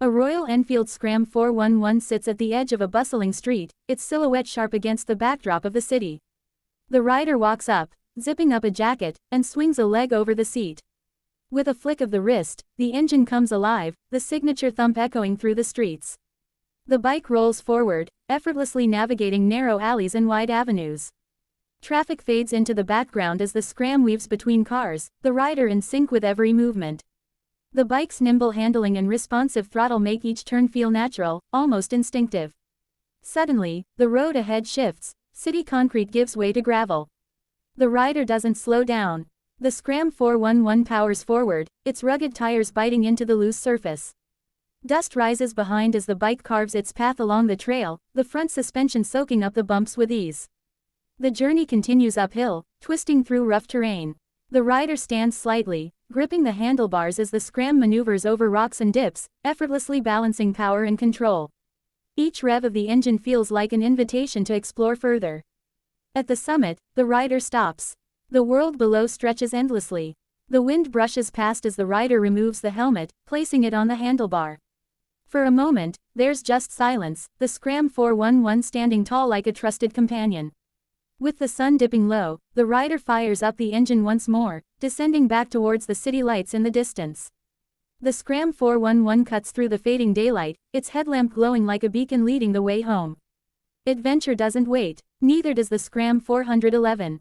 A Royal Enfield Scram 411 sits at the edge of a bustling street, its silhouette sharp against the backdrop of the city. The rider walks up, zipping up a jacket, and swings a leg over the seat. With a flick of the wrist, the engine comes alive, the signature thump echoing through the streets. The bike rolls forward, effortlessly navigating narrow alleys and wide avenues. Traffic fades into the background as the Scram weaves between cars, the rider in sync with every movement. The bike's nimble handling and responsive throttle make each turn feel natural, almost instinctive. Suddenly, the road ahead shifts, city concrete gives way to gravel. The rider doesn't slow down. The Scram 411 powers forward, its rugged tires biting into the loose surface. Dust rises behind as the bike carves its path along the trail, the front suspension soaking up the bumps with ease. The journey continues uphill, twisting through rough terrain. The rider stands slightly, gripping the handlebars as the Scram maneuvers over rocks and dips, effortlessly balancing power and control. Each rev of the engine feels like an invitation to explore further. At the summit, the rider stops. The world below stretches endlessly. The wind brushes past as the rider removes the helmet, placing it on the handlebar. For a moment, there's just silence, the Scram 411 standing tall like a trusted companion. With the sun dipping low, the rider fires up the engine once more, descending back towards the city lights in the distance. The Scram 411 cuts through the fading daylight, its headlamp glowing like a beacon leading the way home. Adventure doesn't wait, neither does the Scram 411.